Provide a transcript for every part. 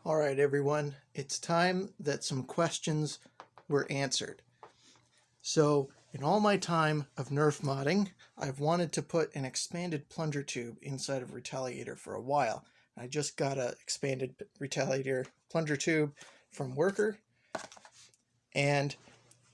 All right, everyone, it's time that some questions were answered. So, in all my time of Nerf modding, I've wanted to put an expanded plunger tube inside of Retaliator for a while. I just got an expanded Retaliator plunger tube from Worker, and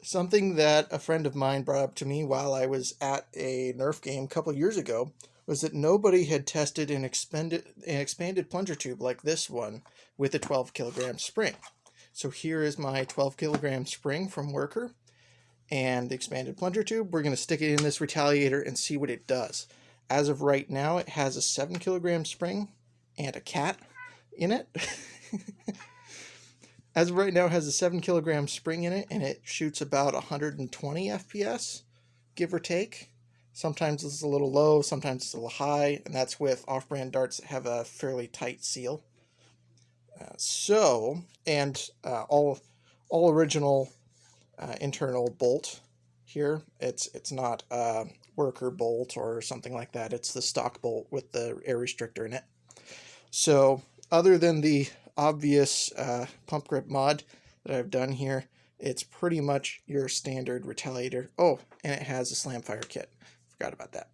something that a friend of mine brought up to me while I was at a Nerf game a couple years ago was that nobody had tested an expanded plunger tube like this one with a 12 kilogram spring. So here is my 12 kilogram spring from Worker and the expanded plunger tube. We're going to stick it in this Retaliator and see what it does. As of right now, it has a 7 kilogram spring and a cat in it. As of right now, it has a 7 kilogram spring in it, and it shoots about 120 FPS, give or take. Sometimes it's a little low, sometimes it's a little high, and that's with off-brand darts that have a fairly tight seal. All original internal bolt here. It's not a Worker bolt or something like that. It's the stock bolt with the air restrictor in it. So other than the obvious pump grip mod that I've done here, it's pretty much your standard Retaliator. Oh, and it has a slam fire kit. Forgot about that.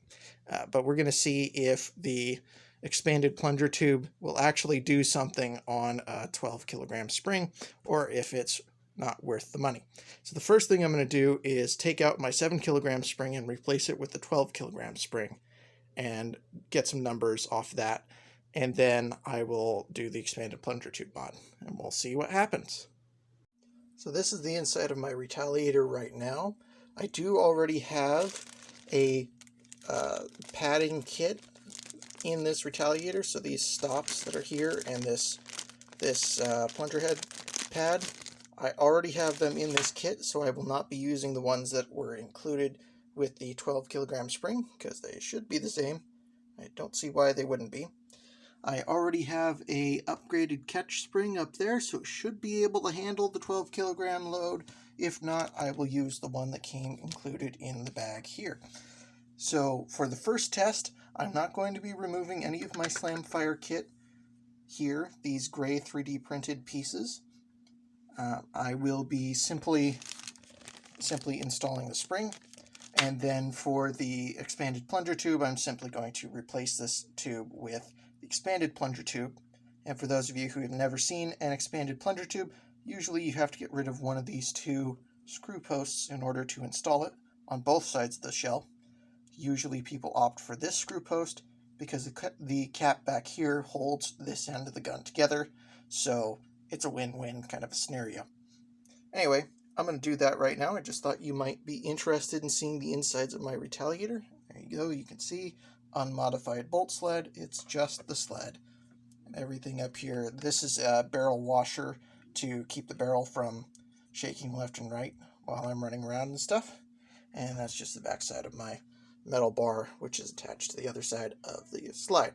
But we're going to see if the expanded plunger tube will actually do something on a 12 kilogram spring, or if it's not worth the money. So the first thing I'm going to do is take out my 7 kilogram spring and replace it with the 12 kilogram spring and get some numbers off that. And then I will do the expanded plunger tube mod, and we'll see what happens. So this is the inside of my Retaliator right now. I do already have a padding kit in this Retaliator, so these stops that are here and this plunger head pad, I already have them in this kit, so I will not be using the ones that were included with the 12 kilogram spring, because they should be the same. I don't see why they wouldn't be. I already have a upgraded catch spring up there, so it should be able to handle the 12 kilogram load. If not, I will use the one that came included in the bag here. So for the first test, I'm not going to be removing any of my slam fire kit here, these gray 3D printed pieces. I will be simply installing the spring. And then for the expanded plunger tube, I'm simply going to replace this tube with the expanded plunger tube. And for those of you who have never seen an expanded plunger tube, usually you have to get rid of one of these two screw posts in order to install it on both sides of the shell. Usually people opt for this screw post because the cap back here holds this end of the gun together, so it's a win-win kind of a scenario. Anyway, I'm going to do that right now. I just thought you might be interested in seeing the insides of my Retaliator. There you go. You can see unmodified bolt sled. It's just the sled. And everything up here. This is a barrel washer to keep the barrel from shaking left and right while I'm running around and stuff. And that's just the back side of my metal bar, which is attached to the other side of the slide.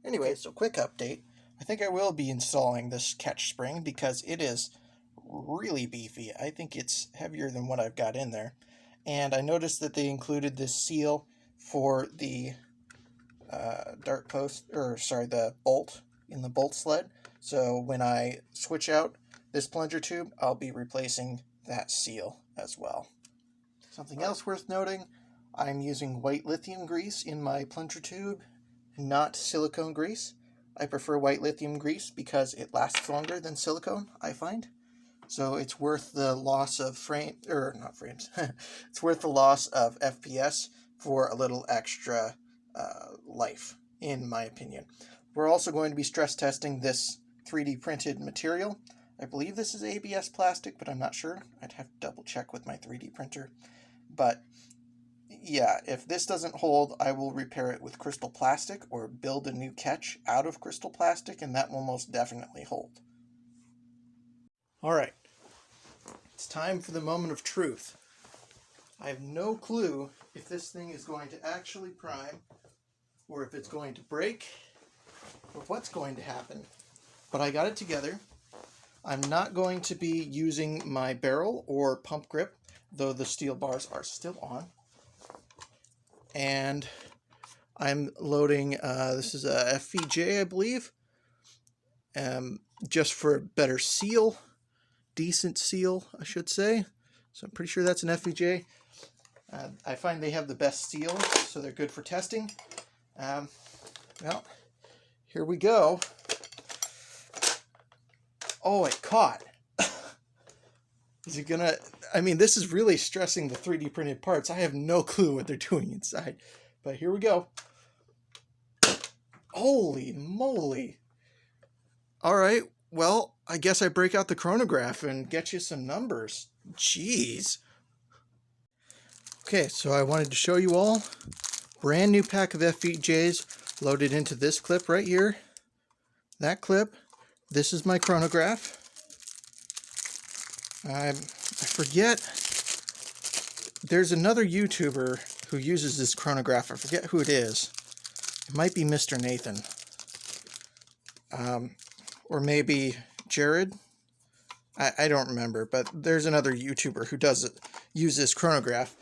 Anyway, so quick update. I think I will be installing this catch spring because it is really beefy. I think it's heavier than what I've got in there. And I noticed that they included this seal for the the bolt in the bolt sled. So when I switch out this plunger tube, I'll be replacing that seal as well. Something else worth noting, I'm using white lithium grease in my plunger tube, not silicone grease. I prefer white lithium grease because it lasts longer than silicone, I find. So it's worth the loss of it's worth the loss of FPS for a little extra life, in my opinion. We're also going to be stress testing this 3D printed material. I believe this is ABS plastic, but I'm not sure. I'd have to double check with my 3D printer. But yeah, if this doesn't hold, I will repair it with crystal plastic or build a new catch out of crystal plastic, and that will most definitely hold. Alright, it's time for the moment of truth. I have no clue if this thing is going to actually prime, or if it's going to break, or what's going to happen. But I got it together. I'm not going to be using my barrel or pump grip, though the steel bars are still on. And I'm loading, this is a FVJ, I believe. just for better seal, decent seal, I should say. So I'm pretty sure that's an FVJ. I find they have the best seal, so they're good for testing. Well, here we go. Oh, it caught. Is it gonna... I mean, this is really stressing the 3D printed parts. I have no clue what they're doing inside. But here we go. Holy moly. All right, well, I guess I break out the chronograph and get you some numbers. Jeez. Okay, so I wanted to show you all. Brand new pack of FVJs loaded into this clip right here. That clip. This is my chronograph. I forget. There's another YouTuber who uses this chronograph. I forget who it is. It might be Mr. Nathan. Or maybe Jared. I don't remember, but there's another YouTuber who does use this chronograph.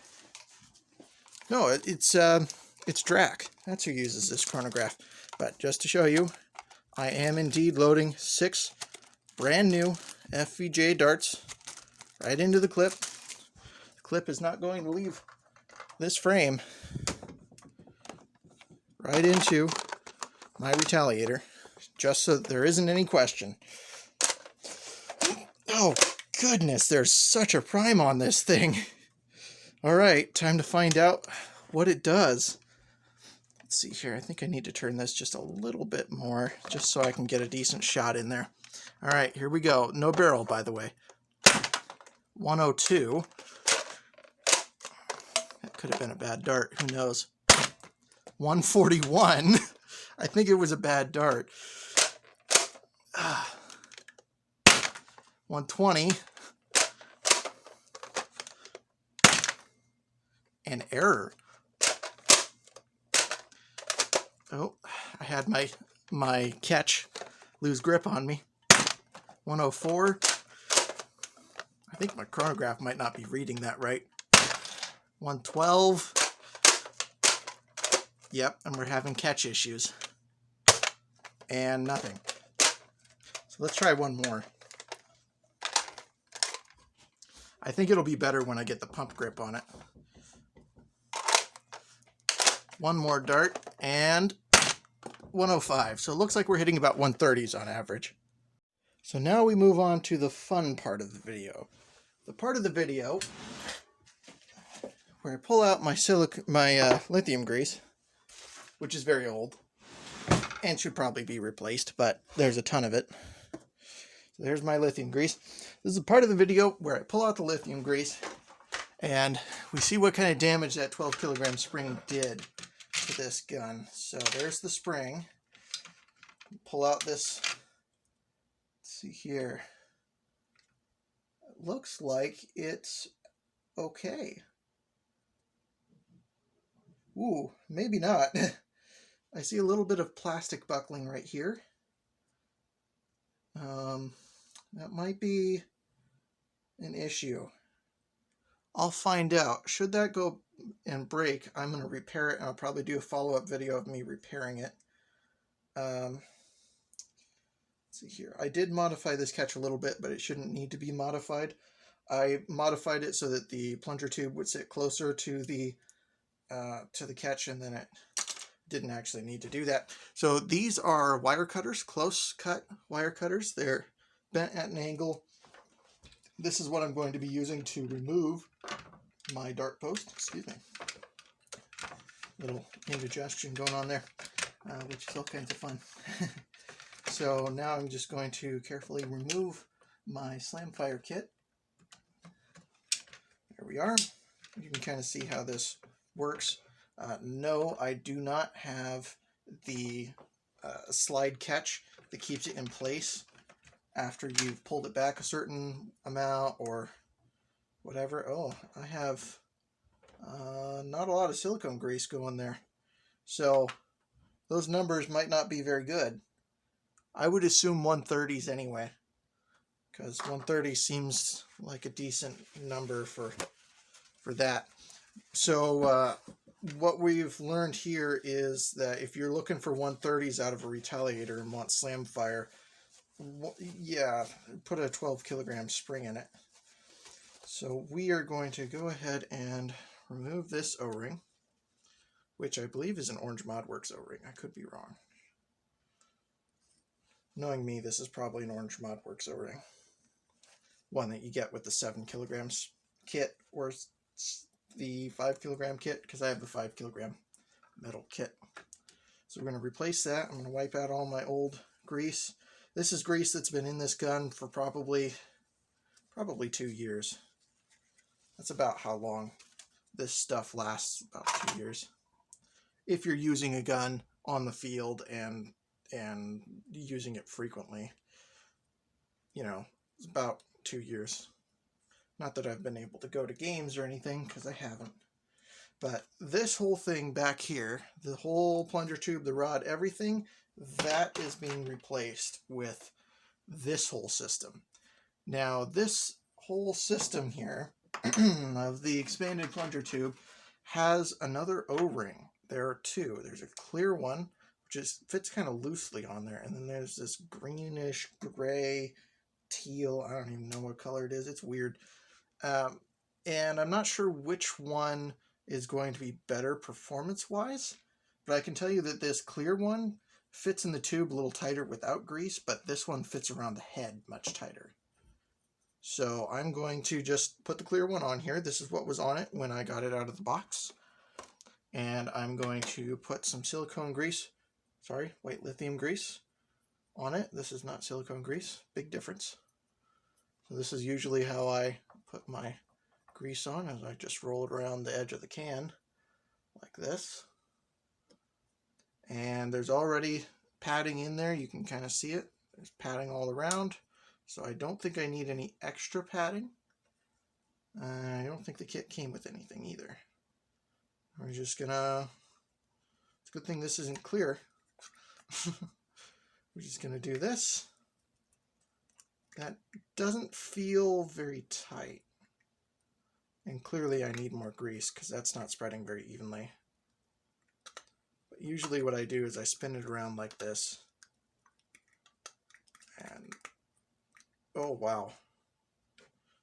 No, it's Drac. That's who uses this chronograph. But just to show you, I am indeed loading 6 brand new FVJ darts right into the clip. The clip is not going to leave this frame. Right into my Retaliator, just so there isn't any question. Oh, goodness, there's such a prime on this thing. All right, time to find out what it does. Let's see here. I think I need to turn this just a little bit more, just so I can get a decent shot in there. All right, here we go. No barrel, by the way. 102. That could have been a bad dart. Who knows? 141. I think it was a bad dart. 120. An error. Oh, I had my catch lose grip on me. 104. I think my chronograph might not be reading that right. 112. Yep, and we're having catch issues. And nothing. So let's try one more. I think it'll be better when I get the pump grip on it. One more dart, and 105. So it looks like we're hitting about 130s on average. So now we move on to the fun part of the video. The part of the video where I pull out my lithium grease, which is very old and should probably be replaced, but there's a ton of it. So there's my lithium grease. This is a part of the video where I pull out the lithium grease and we see what kind of damage that 12 kilogram spring did to this gun. So there's the spring. Pull out this, let's see here. It looks like it's okay. Ooh, maybe not. I see a little bit of plastic buckling right here. That might be an issue. I'll find out. Should that go and break, I'm going to repair it, and I'll probably do a follow-up video of me repairing it. Let's see here. I did modify this catch a little bit, but it shouldn't need to be modified. I modified it so that the plunger tube would sit closer to the catch, and then it didn't actually need to do that. So these are wire cutters, close cut wire cutters. They're bent at an angle. This is what I'm going to be using to remove my dart post. Excuse me. Little indigestion going on there, which is all kinds of fun. So now I'm just going to carefully remove my slam fire kit. There we are. You can kind of see how this works. No, I do not have the slide catch that keeps it in place after you've pulled it back a certain amount or whatever. Oh, I have not a lot of silicone grease going there. So those numbers might not be very good. I would assume 130s anyway, because 130 seems like a decent number for that. So what we've learned here is that if you're looking for 130s out of a Retaliator and want slam fire, yeah, put a 12 kilogram spring in it. So we are going to go ahead and remove this O-ring, which I believe is an Orange Modworks O-ring. I could be wrong. Knowing me, this is probably an Orange Modworks O-ring. One that you get with the 7 kilograms kit, or the 5 kilogram kit, because I have the 5 kilogram metal kit. So we're going to replace that. I'm going to wipe out all my old grease. This is grease that's been in this gun for probably 2 years. That's about how long this stuff lasts, about 2 years. If you're using a gun on the field and using it frequently, you know, it's about 2 years. Not that I've been able to go to games or anything, because I haven't. But this whole thing back here, the whole plunger tube, the rod, everything, that is being replaced with this whole system. Now, this whole system here of the expanded plunger tube has another O-ring. There are two. There's a clear one, which fits kind of loosely on there, and then there's this greenish, gray, teal, I don't even know what color it is. It's weird. And I'm not sure which one is going to be better performance-wise, but I can tell you that this clear one fits in the tube a little tighter without grease, but this one fits around the head much tighter. So I'm going to just put the clear one on here. This is what was on it when I got it out of the box. And I'm going to put some silicone grease, white lithium grease on it. This is not silicone grease, big difference. So this is usually how I put my grease on, as I just roll it around the edge of the can like this. And there's already padding in there. You can kind of see it. There's padding all around. So I don't think I need any extra padding. I don't think the kit came with anything either. We're just gonna, it's a good thing this isn't clear. We're just gonna do this. That doesn't feel very tight. And clearly I need more grease because that's not spreading very evenly. But usually what I do is I spin it around like this. And, oh wow.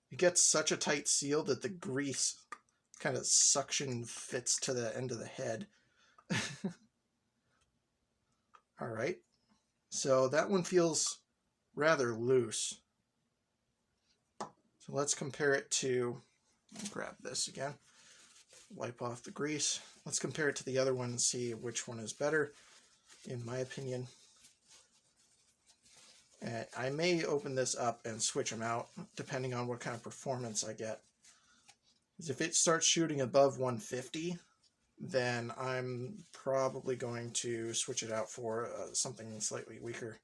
You get such a tight seal that the grease kind of suction fits to the end of the head. All right. So that one feels rather loose. So let's compare it to, grab this again, wipe off the grease. Let's compare it to the other one and see which one is better, in my opinion. I may open this up and switch them out, depending on what kind of performance I get. Because if it starts shooting above 150, then I'm probably going to switch it out for something slightly weaker.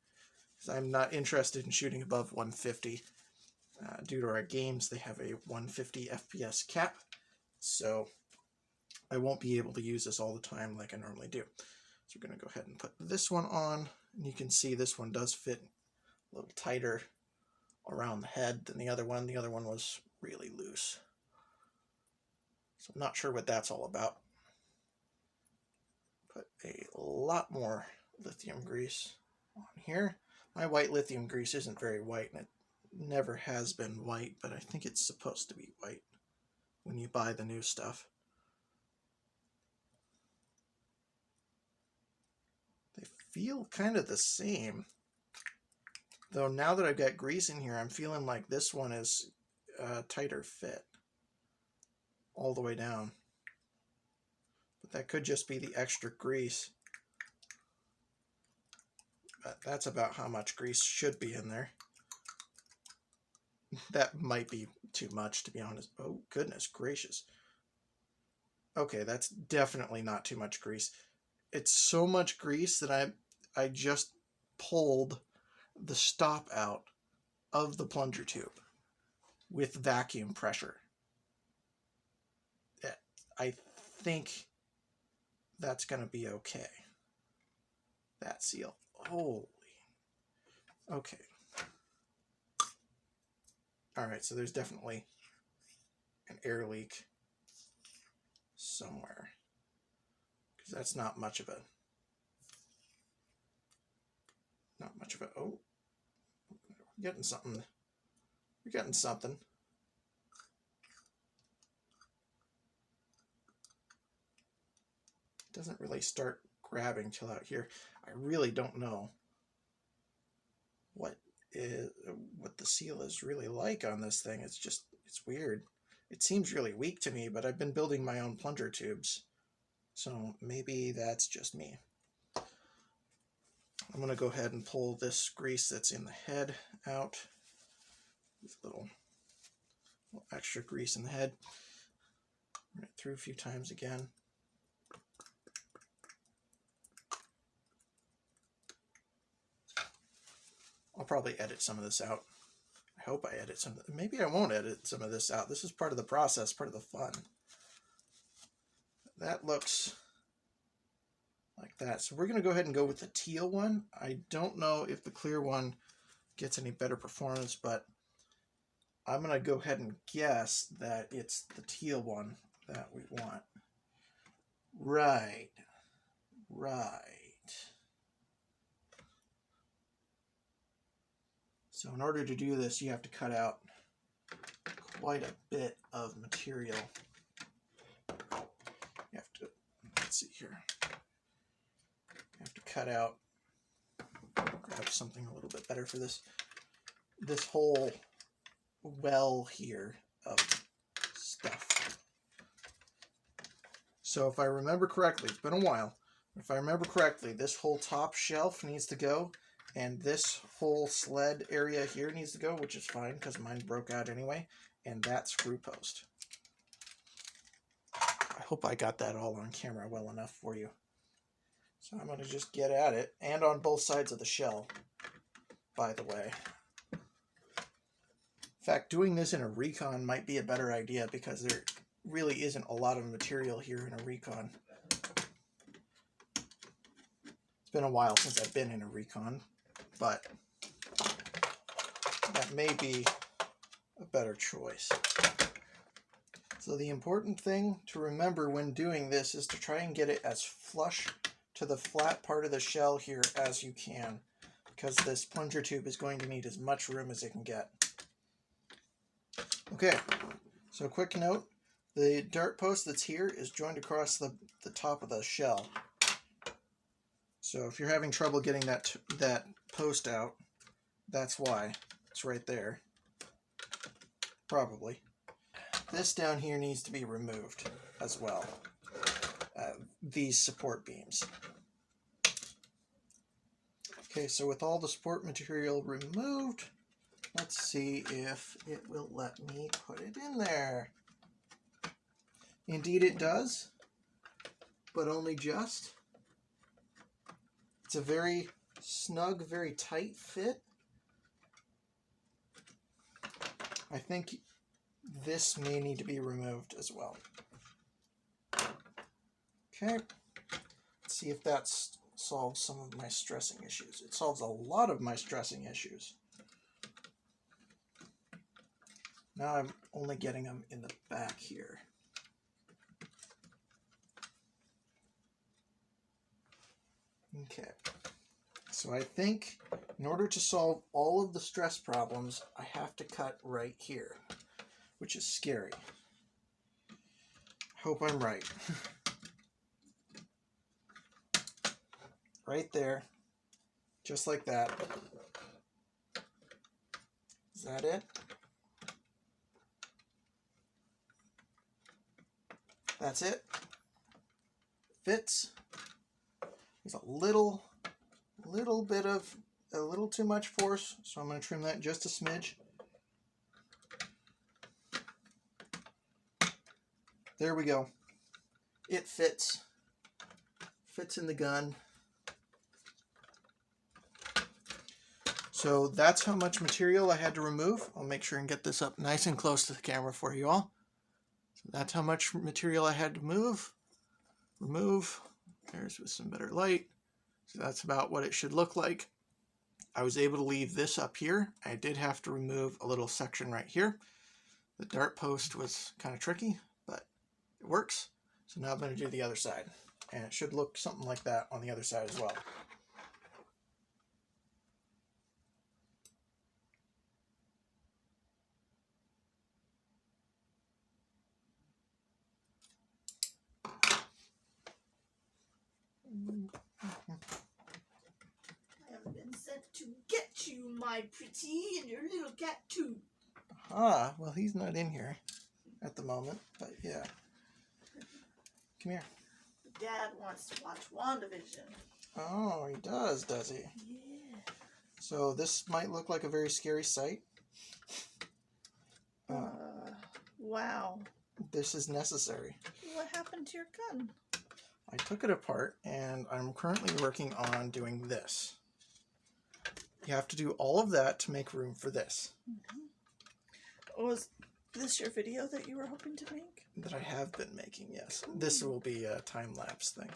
Because I'm not interested in shooting above 150. Due to our games, they have a 150 FPS cap, so I won't be able to use this all the time like I normally do. So we're going to go ahead and put this one on, and you can see this one does fit a little tighter around the head than the other one. The other one was really loose. So I'm not sure what that's all about. Put a lot more lithium grease on here. My white lithium grease isn't very white, and it never has been white, but I think it's supposed to be white when you buy the new stuff. They feel kind of the same, though now that I've got grease in here, I'm feeling like this one is a tighter fit all the way down. But that could just be the extra grease. But that's about how much grease should be in there. That might be too much, to be honest. Oh, goodness gracious. Okay, that's definitely not too much grease. It's so much grease that I just pulled the stop out of the plunger tube with vacuum pressure. I think that's going to be okay. That seal. Holy. Okay. Alright, so there's definitely an air leak somewhere. Because that's not much of a... oh. You're getting something. You're getting something. It doesn't really start grabbing till out here. I really don't know what the seal is really like on this thing. It's weird. It seems really weak to me, but I've been building my own plunger tubes, so maybe that's just me. I'm going to go ahead and pull this grease that's in the head out. This little extra grease in the head. Run it through a few times again. I'll probably edit some of this out. I hope I edit some of it. Maybe I won't edit some of this out. This is part of the process, part of the fun. That looks like that. So we're going to go ahead and go with the teal one. I don't know if the clear one gets any better performance, but I'm going to go ahead and guess that it's the teal one that we want. Right. So in order to do this, you have to cut out quite a bit of material. You have to, let's see here. You have to cut out, grab something a little bit better for this whole well here of stuff. So if I remember correctly, it's been a while, if I remember correctly, this whole top shelf needs to go, and this whole sled area here needs to go, which is fine because mine broke out anyway, and that screw post. I hope I got that all on camera well enough for you. So I'm going to just get at it, and on both sides of the shell, by the way. In fact, doing this in a recon might be a better idea because there really isn't a lot of material here in a recon. It's been a while since I've been in a recon, but that may be a better choice. So the important thing to remember when doing this is to try and get it as flush to the flat part of the shell here as you can, because this plunger tube is going to need as much room as it can get. Okay, so a quick note, the dart post that's here is joined across the top of the shell. So if you're having trouble getting that post out, that's why. It's right there. Probably. This down here needs to be removed as well. These support beams. Okay, so with all the support material removed, let's see if it will let me put it in there. Indeed it does, but only just. It's a very snug, very tight fit. I think this may need to be removed as well. Okay, let's see if that solves some of my stressing issues. It solves a lot of my stressing issues. Now I'm only getting them in the back here. Okay, so I think in order to solve all of the stress problems, I have to cut right here, which is scary. Hope I'm right. Right there, just like that. Is that it? That's it. Fits. There's a little too much force, so I'm going to trim that just a smidge. There we go. It fits. Fits in the gun. So that's how much material I had to remove. I'll make sure and get this up nice and close to the camera for you all. So that's how much material I had to remove. There's with some better light. So that's about what it should look like. I was able to leave this up here. I did have to remove a little section right here. The dart post was kind of tricky, but it works. So now I'm going to do the other side. And it should look something like that on the other side as well. I have been sent to get you, my pretty, and your little cat too. Ah, well, he's not in here at the moment, but yeah. Come here. Dad wants to watch WandaVision. Oh, he does he? Yeah. So this might look like a very scary sight. Wow. This is necessary. What happened to your gun? I took it apart, and I'm currently working on doing this. You have to do all of that to make room for this. Mm-hmm. Was this your video that you were hoping to make? That I have been making, yes. Ooh. This will be a time-lapse thing.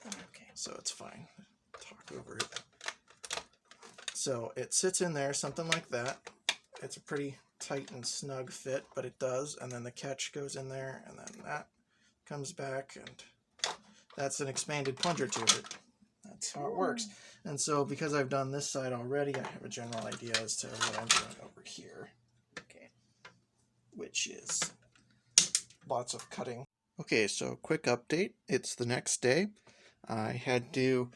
Okay. So it's fine. Talk over it. So it sits in there, something like that. It's a pretty tight and snug fit, but it does. And then the catch goes in there, and then that comes back, and that's an expanded plunger tube. That's how it works. And so because I've done this side already, I have a general idea as to what I'm doing over here. Okay. Which is lots of cutting. Okay, so quick update. It's the next day. I had to do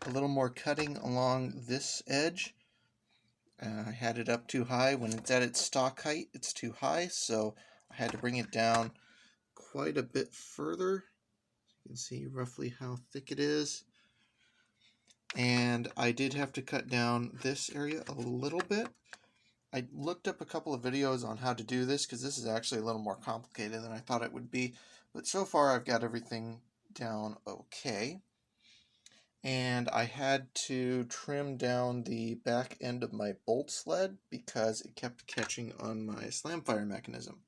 a little more cutting along this edge. I had it up too high. When it's at its stock height, it's too high, so I had to bring it down quite a bit further. You can see roughly how thick it is. And I did have to cut down this area a little bit. I looked up a couple of videos on how to do this because this is actually a little more complicated than I thought it would be. But so far I've got everything down okay. And I had to trim down the back end of my bolt sled because it kept catching on my slam fire mechanism.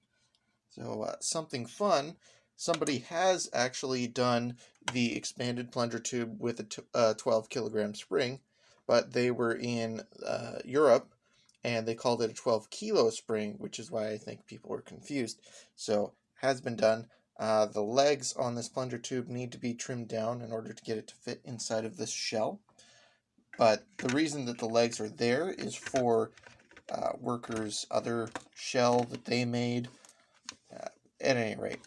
So something fun, somebody has actually done the expanded plunger tube with a 12 kilogram spring, but they were in Europe and they called it a 12 kilo spring, which is why I think people were confused. So has been done. The legs on this plunger tube need to be trimmed down in order to get it to fit inside of this shell. But the reason that the legs are there is for workers' other shell that they made. At any rate,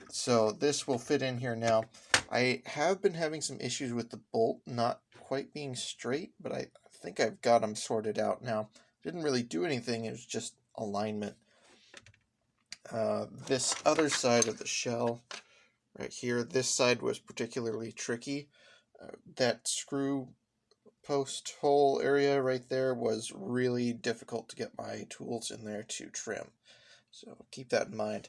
so this will fit in here now. I have been having some issues with the bolt not quite being straight, but I think I've got them sorted out now. Didn't really do anything, it was just alignment. This other side of the shell, right here, this side was particularly tricky. That screw post hole area right there was really difficult to get my tools in there to trim. So keep that in mind.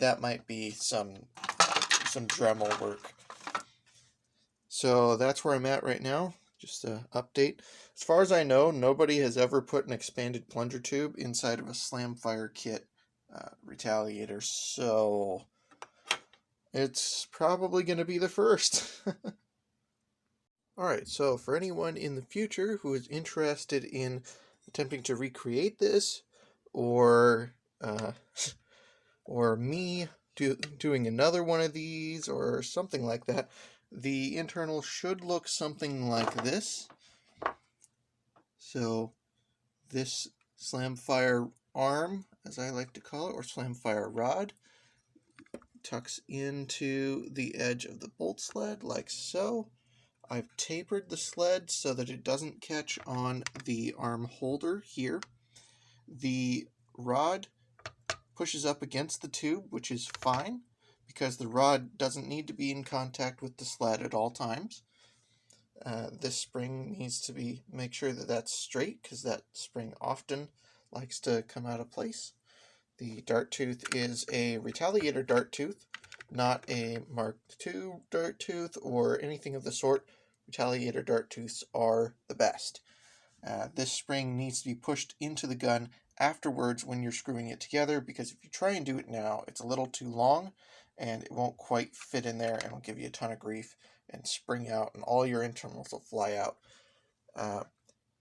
That might be some Dremel work. So that's where I'm at right now. Just an update. As far as I know, nobody has ever put an expanded plunger tube inside of a slam fire kit Retaliator. So it's probably going to be the first. Alright, so for anyone in the future who is interested in attempting to recreate this, or me doing another one of these, or something like that, the internal should look something like this. So this slam fire arm, as I like to call it, or slam fire rod, tucks into the edge of the bolt sled like so. I've tapered the sled so that it doesn't catch on the arm holder here. The rod pushes up against the tube, which is fine because the rod doesn't need to be in contact with the sled at all times. This spring needs to make sure that that's straight because that spring often likes to come out of place. The dart tooth is a Retaliator dart tooth, not a Mark II dart tooth or anything of the sort. Retaliator dart tooths are the best. This spring needs to be pushed into the gun afterwards when you're screwing it together, because if you try and do it now, it's a little too long and it won't quite fit in there and will give you a ton of grief and spring out and all your internals will fly out.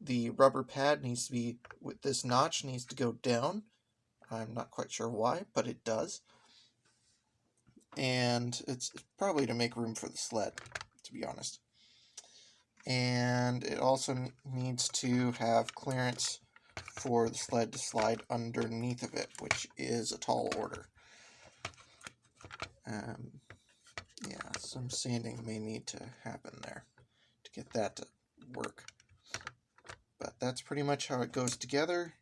The rubber pad needs to be, with this notch, needs to go down. I'm not quite sure why, but it does. And it's probably to make room for the sled, to be honest. And it also needs to have clearance for the sled to slide underneath of it, which is a tall order. Yeah, some sanding may need to happen there to get that to work. But that's pretty much how it goes together.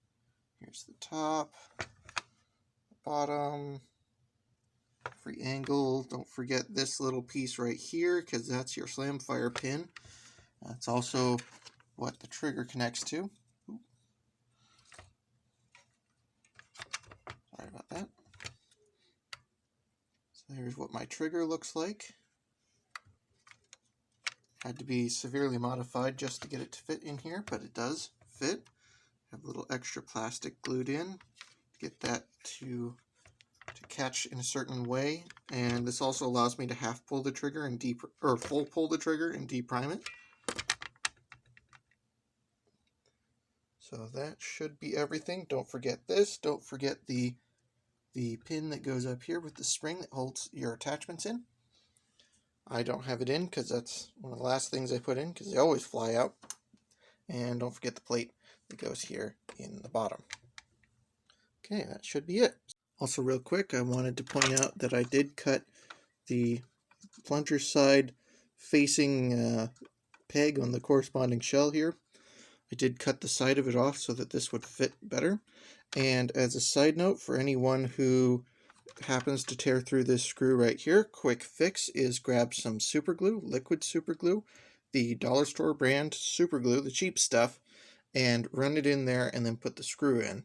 Here's the top, the bottom, every angle. Don't forget this little piece right here, because that's your slam fire pin. That's also what the trigger connects to. Sorry about that. So here's what my trigger looks like. Had to be severely modified just to get it to fit in here, but it does fit. Have a little extra plastic glued in to get that to catch in a certain way, and this also allows me to half pull the trigger and full pull the trigger and deprime it. So that should be everything. Don't forget this. Don't forget the pin that goes up here with the spring that holds your attachments in. I don't have it in because that's one of the last things I put in because they always fly out. And don't forget the plate that goes here in the bottom. Okay, that should be it. Also real quick, I wanted to point out that I did cut the plunger side facing peg on the corresponding shell here. I did cut the side of it off so that this would fit better. And as a side note, for anyone who happens to tear through this screw right here, quick fix is grab some super glue, liquid super glue, the dollar store brand super glue, the cheap stuff, and run it in there and then put the screw in,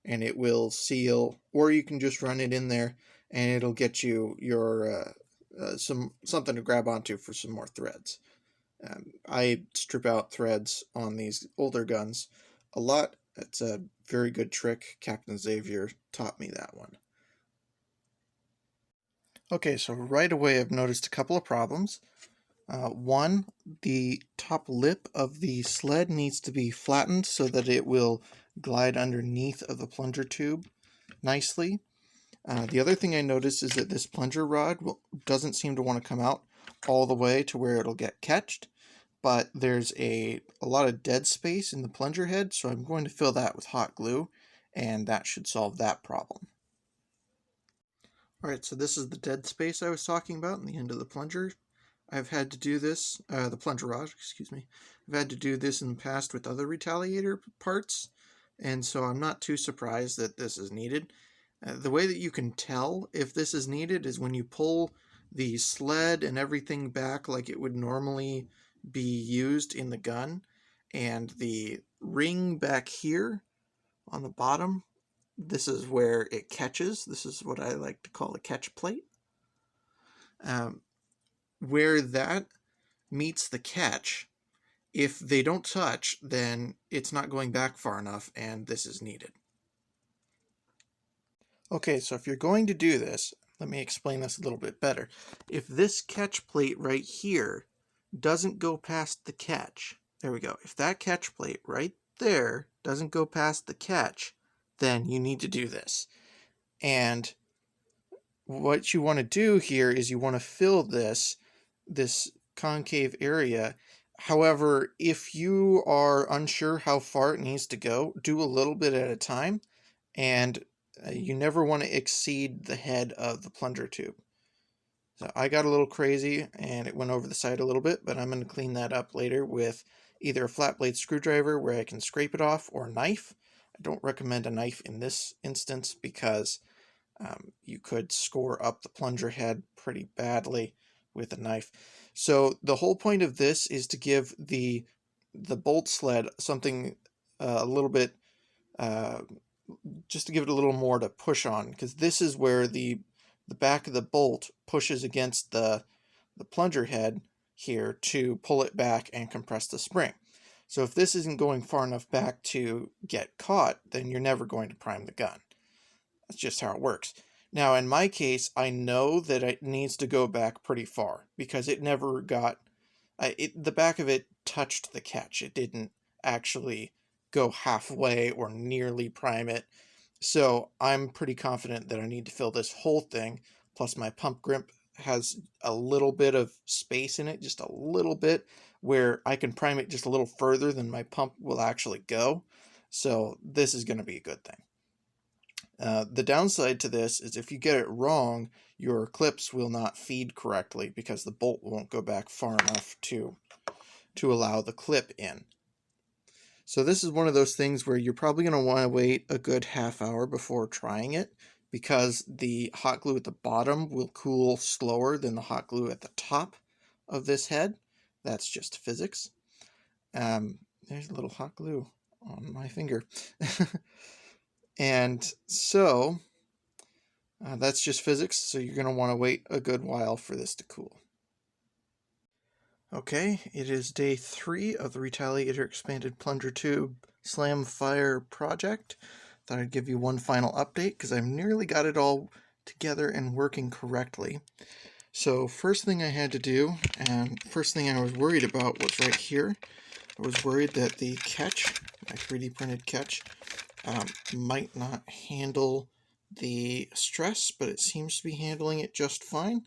and it will seal. Or you can just run it in there and it'll get you your something to grab onto for some more threads. I strip out threads on these older guns a lot. It's a very good trick. Captain Xavier taught me that one. Okay, so right away I've noticed a couple of problems. One, the top lip of the sled needs to be flattened so that it will glide underneath of the plunger tube nicely. The other thing I noticed is that this plunger rod doesn't seem to want to come out all the way to where it'll get catched, but there's a lot of dead space in the plunger head, so I'm going to fill that with hot glue, and that should solve that problem. Alright, so this is the dead space I was talking about in the end of the plunger. I've had to do this, the plunger rod, excuse me. I've had to do this in the past with other Retaliator parts, and so I'm not too surprised that this is needed. The way that you can tell if this is needed is when you pull the sled and everything back like it would normally be used in the gun, and the ring back here on the bottom, this is where it catches. This is what I like to call a catch plate. Where that meets the catch, if they don't touch, then it's not going back far enough, and this is needed. Okay, so if you're going to do this, let me explain this a little bit better. If this catch plate right here doesn't go past the catch, there we go. If that catch plate right there doesn't go past the catch, then you need to do this. And what you want to do here is you want to fill this concave area. However, if you are unsure how far it needs to go, do a little bit at a time, and you never want to exceed the head of the plunger tube. So I got a little crazy and it went over the side a little bit, but I'm going to clean that up later with either a flat blade screwdriver where I can scrape it off, or a knife. I don't recommend a knife in this instance because you could score up the plunger head pretty badly with a knife. So the whole point of this is to give the bolt sled something a little bit, just to give it a little more to push on, because this is where the back of the bolt pushes against the plunger head here to pull it back and compress the spring. So if this isn't going far enough back to get caught, then you're never going to prime the gun. That's just how it works. Now, in my case, I know that it needs to go back pretty far because it never got... the back of it touched the catch. It didn't actually go halfway or nearly prime it. So I'm pretty confident that I need to fill this whole thing. Plus my pump grip has a little bit of space in it, just a little bit, where I can prime it just a little further than my pump will actually go. So this is going to be a good thing. The downside to this is if you get it wrong, your clips will not feed correctly because the bolt won't go back far enough to allow the clip in. So this is one of those things where you're probably going to want to wait a good half hour before trying it, because the hot glue at the bottom will cool slower than the hot glue at the top of this head. That's just physics. There's a little hot glue on my finger. And so that's just physics, so you're going to want to wait a good while for this to cool. Okay, it is day 3 of the Retaliator Expanded Plunger Tube Slam Fire project. Thought I'd give you one final update because I've nearly got it all together and working correctly. So first thing I had to do, and first thing I was worried about, was right here. I was worried that the catch, my 3D printed catch, might not handle the stress, but it seems to be handling it just fine.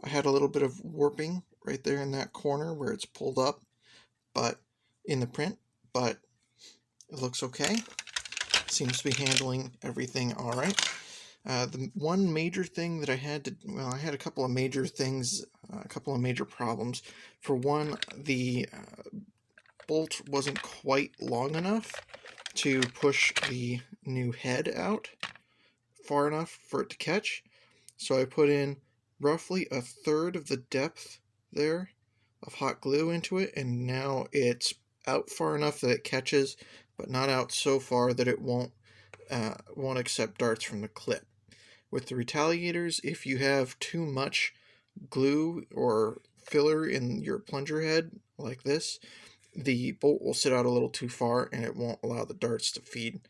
I had a little bit of warping right there in that corner where it's pulled up, but in the print, but it looks okay. Seems to be handling everything all right. The one major thing that I had to, well, I had a couple of major things, a couple of major problems. For one, the bolt wasn't quite long enough to push the new head out far enough for it to catch. So I put in roughly a third of the depth there of hot glue into it, and now it's out far enough that it catches, but not out so far that it won't accept darts from the clip. With the Retaliators, if you have too much glue or filler in your plunger head like this, the bolt will sit out a little too far and it won't allow the darts to feed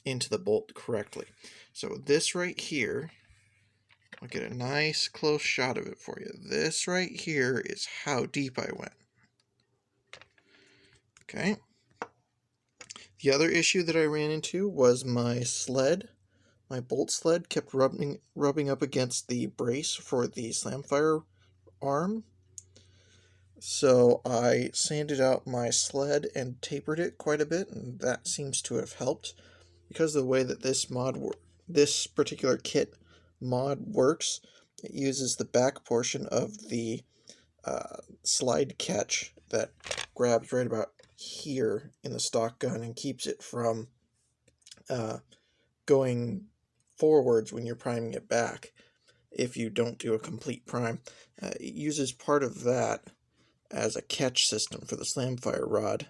into the bolt correctly. So this right here, I'll get a nice close shot of it for you. This right here is how deep I went. Okay. The other issue that I ran into was my sled. My bolt sled kept rubbing up against the brace for the Slamfire arm. So I sanded out my sled and tapered it quite a bit, and that seems to have helped. Because of the way that this particular kit mod works, it uses the back portion of the slide catch that grabs right about here in the stock gun and keeps it from going forwards when you're priming it back if you don't do a complete prime. It uses part of that as a catch system for the Slamfire rod.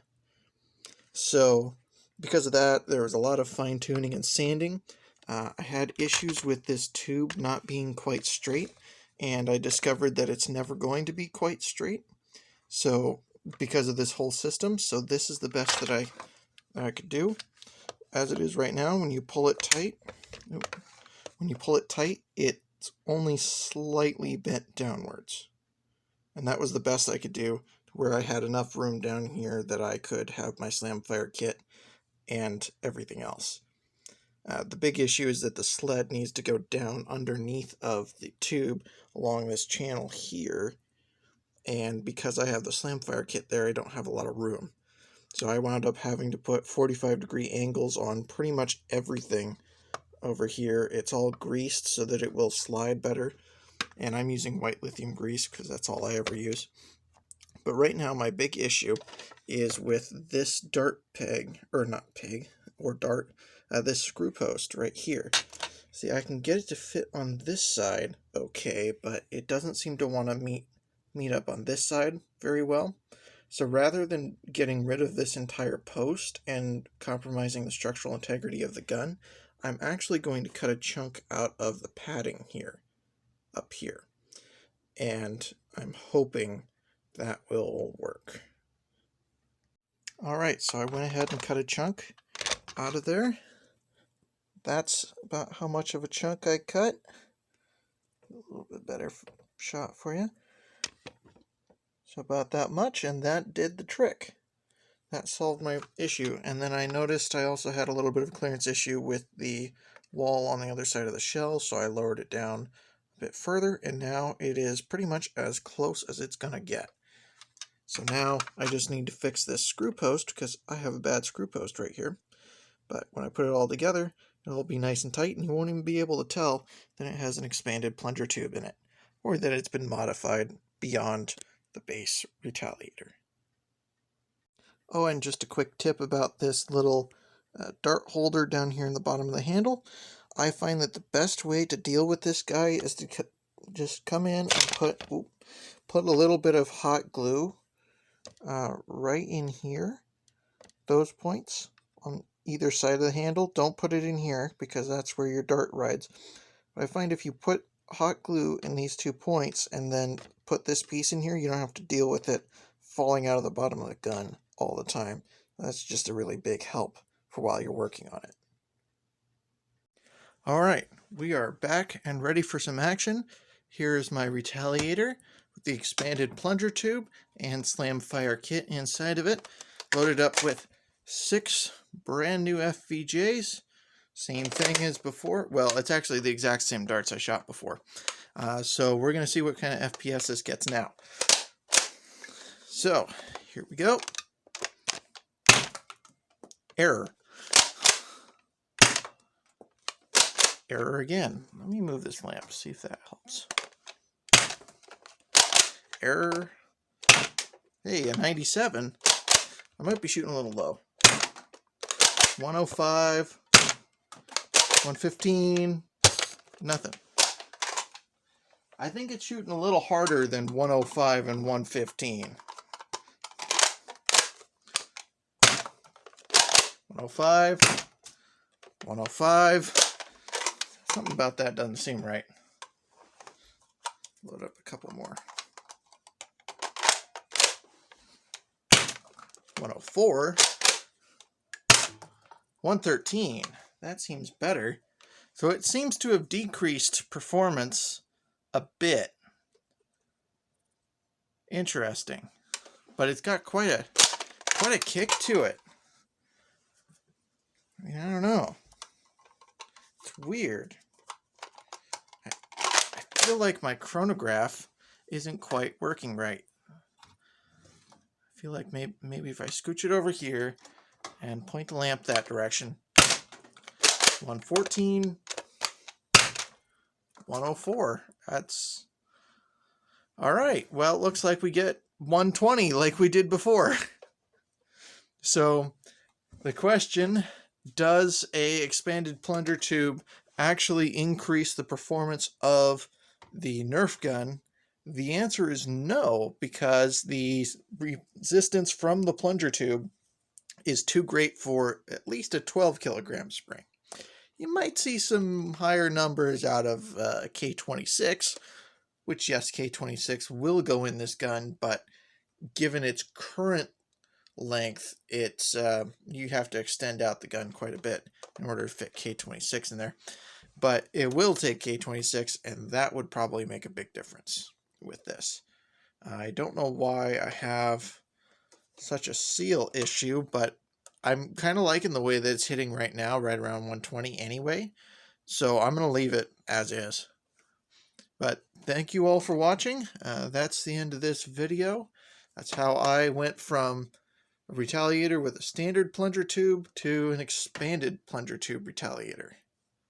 So because of that, there was a lot of fine-tuning and sanding. I had issues with this tube not being quite straight, and I discovered that it's never going to be quite straight. So because of this whole system, so this is the best that I could do. As it is right now, when you pull it tight, it's only slightly bent downwards. And that was the best I could do, where I had enough room down here that I could have my Slamfire kit and everything else. The big issue is that the sled needs to go down underneath of the tube along this channel here, and because I have the Slamfire kit there, I don't have a lot of room. So I wound up having to put 45-degree angles on pretty much everything over here. It's all greased so that it will slide better, and I'm using white lithium grease because that's all I ever use. But right now my big issue is with this dart peg, or not peg, or dart, this screw post right here. See, I can get it to fit on this side okay, but it doesn't seem to want to meet up on this side very well. So rather than getting rid of this entire post and compromising the structural integrity of the gun, I'm actually going to cut a chunk out of the padding here, up here. And I'm hoping that will work. Alright, so I went ahead and cut a chunk out of there. That's about how much of a chunk I cut. A little bit better shot for you. So about that much, and that did the trick. That solved my issue. And then I noticed I also had a little bit of a clearance issue with the wall on the other side of the shell, so I lowered it down a bit further, and now it is pretty much as close as it's gonna get. So now I just need to fix this screw post, because I have a bad screw post right here. But when I put it all together, It'll be nice and tight, and you won't even be able to tell that it has an expanded plunger tube in it, or that it's been modified beyond the base Retaliator. Oh, and just a quick tip about this little dart holder down here in the bottom of the handle. I find that the best way to deal with this guy is to just come in and put a little bit of hot glue right in here, those points on either side of the handle. Don't put it in here because that's where your dart rides. But I find if you put hot glue in these 2 points and then put this piece in here, you don't have to deal with it falling out of the bottom of the gun all the time. That's just a really big help for while you're working on it. Alright, we are back and ready for some action. Here is my Retaliator with the expanded plunger tube and slam fire kit inside of it, loaded up with 6 brand new FVJs. Same thing as before. Well, it's actually the exact same darts I shot before. So we're going to see what kind of FPS this gets now. So, here we go. Error. Error again. Let me move this lamp, see if that helps. Error. Hey, a 97. I might be shooting a little low. 105. 115. Nothing. I think it's shooting a little harder than 105 and 115. 105. 105. Something about that doesn't seem right. Load up a couple more. 104. 113. That seems better. So it seems to have decreased performance a bit. Interesting. But it's got quite a kick to it. I mean, I don't know. It's weird. I feel like my chronograph isn't quite working right. I feel like maybe if I scooch it over here and point the lamp that direction. 114. 104. That's all right. Well, it looks like we get 120 like we did before. So the question, does a expanded plunger tube actually increase the performance of the Nerf gun? The answer is no, because the resistance from the plunger tube is too great for at least a 12 kilogram spring. You might see some higher numbers out of K26, which, yes, K26 will go in this gun, but given its current length, it's you have to extend out the gun quite a bit in order to fit K26 in there. But it will take K26, and that would probably make a big difference with this. I don't know why I have such a seal issue, but I'm kind of liking the way that it's hitting right now, right around 120 anyway. So I'm going to leave it as is. But thank you all for watching. That's the end of this video. That's how I went from a Retaliator with a standard plunger tube to an expanded plunger tube Retaliator.